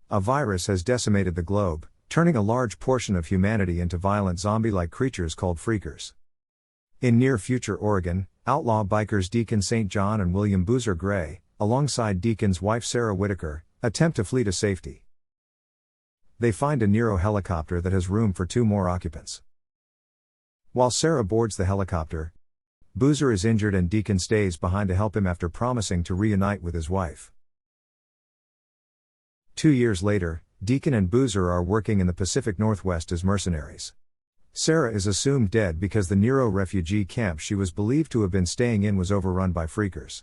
A virus has decimated the globe, turning a large portion of humanity into violent zombie-like creatures called freakers. In near-future Oregon, outlaw bikers Deacon St. John and William Boozer Gray, alongside Deacon's wife Sarah Whitaker, attempt to flee to safety. They find a Nero helicopter that has room for 2 more occupants. While Sarah boards the helicopter, Boozer is injured and Deacon stays behind to help him after promising to reunite with his wife. 2 years later, Deacon and Boozer are working in the Pacific Northwest as mercenaries. Sarah is assumed dead because the Nero refugee camp she was believed to have been staying in was overrun by freakers.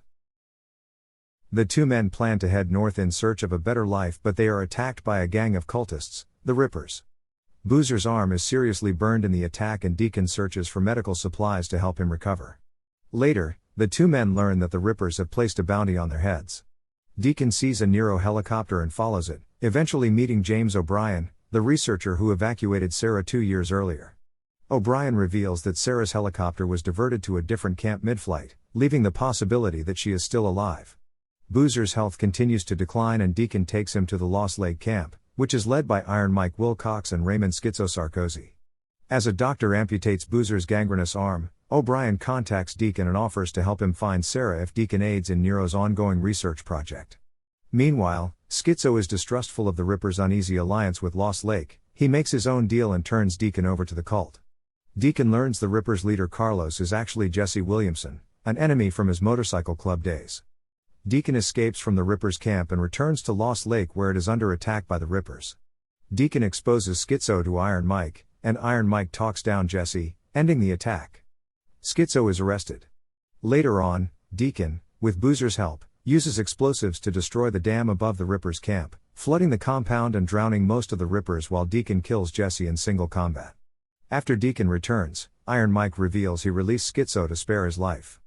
The 2 men plan to head north in search of a better life, but they are attacked by a gang of cultists, the Rippers. Boozer's arm is seriously burned in the attack and Deacon searches for medical supplies to help him recover. Later, the 2 men learn that the Rippers have placed a bounty on their heads. Deacon sees a Nero helicopter and follows it, eventually meeting James O'Brien, the researcher who evacuated Sarah 2 years earlier. O'Brien reveals that Sarah's helicopter was diverted to a different camp mid-flight, leaving the possibility that she is still alive. Boozer's health continues to decline and Deacon takes him to the Lost Lake camp, which is led by Iron Mike Wilcox and Raymond Schizo Sarkozy. As a doctor amputates Boozer's gangrenous arm, O'Brien contacts Deacon and offers to help him find Sarah if Deacon aids in Nero's ongoing research project. Meanwhile, Schizo is distrustful of the Rippers' uneasy alliance with Lost Lake. He makes his own deal and turns Deacon over to the cult. Deacon learns the Rippers' leader Carlos is actually Jesse Williamson, an enemy from his motorcycle club days. Deacon escapes from the Rippers' camp and returns to Lost Lake where it is under attack by the Rippers. Deacon exposes Schizo to Iron Mike, and Iron Mike talks down Jesse, ending the attack. Schizo is arrested. Later on, Deacon, with Boozer's help, uses explosives to destroy the dam above the Rippers' camp, flooding the compound and drowning most of the Rippers while Deacon kills Jesse in single combat. After Deacon returns, Iron Mike reveals he released Schizo to spare his life.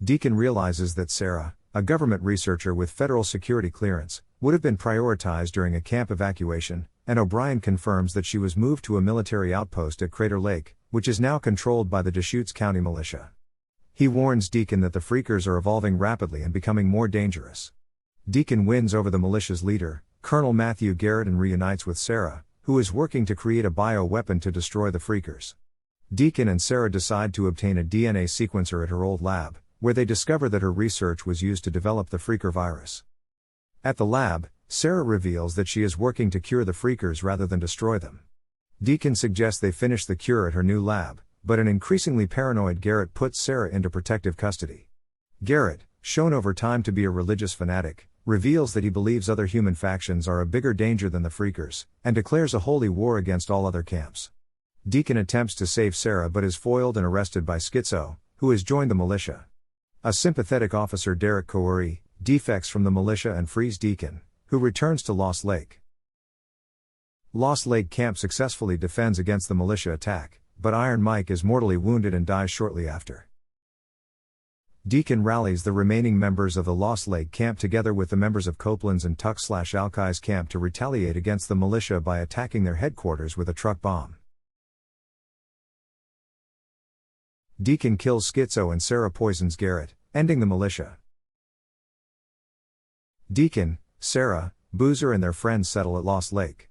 Deacon realizes that Sarah, a government researcher with federal security clearance, would have been prioritized during a camp evacuation, and O'Brien confirms that she was moved to a military outpost at Crater Lake, which is now controlled by the Deschutes County Militia. He warns Deacon that the freakers are evolving rapidly and becoming more dangerous. Deacon wins over the militia's leader, Colonel Matthew Garrett, and reunites with Sarah, who is working to create a bioweapon to destroy the freakers. Deacon and Sarah decide to obtain a DNA sequencer at her old lab, where they discover that her research was used to develop the freaker virus. At the lab, Sarah reveals that she is working to cure the freakers rather than destroy them. Deacon suggests they finish the cure at her new lab, but an increasingly paranoid Garrett puts Sarah into protective custody. Garrett, shown over time to be a religious fanatic, reveals that he believes other human factions are a bigger danger than the freakers, and declares a holy war against all other camps. Deacon attempts to save Sarah but is foiled and arrested by Schizo, who has joined the militia. A sympathetic officer, Derek Koury, defects from the militia and frees Deacon, who returns to Lost Lake. Lost Lake camp successfully defends against the militia attack, but Iron Mike is mortally wounded and dies shortly after. Deacon rallies the remaining members of the Lost Lake camp together with the members of Copeland's and Tuck/Alkai's camp to retaliate against the militia by attacking their headquarters with a truck bomb. Deacon kills Schizo and Sarah poisons Garrett, ending the militia. Deacon, Sarah, Boozer and their friends settle at Lost Lake.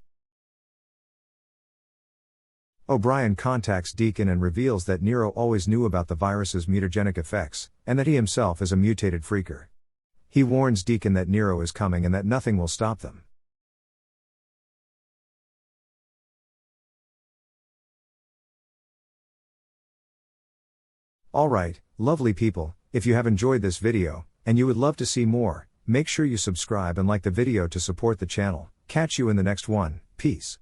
O'Brien contacts Deacon and reveals that Nero always knew about the virus's mutagenic effects, and that he himself is a mutated freaker. He warns Deacon that Nero is coming and that nothing will stop them. Alright, lovely people, if you have enjoyed this video, and you would love to see more, make sure you subscribe and like the video to support the channel. Catch you in the next one, peace.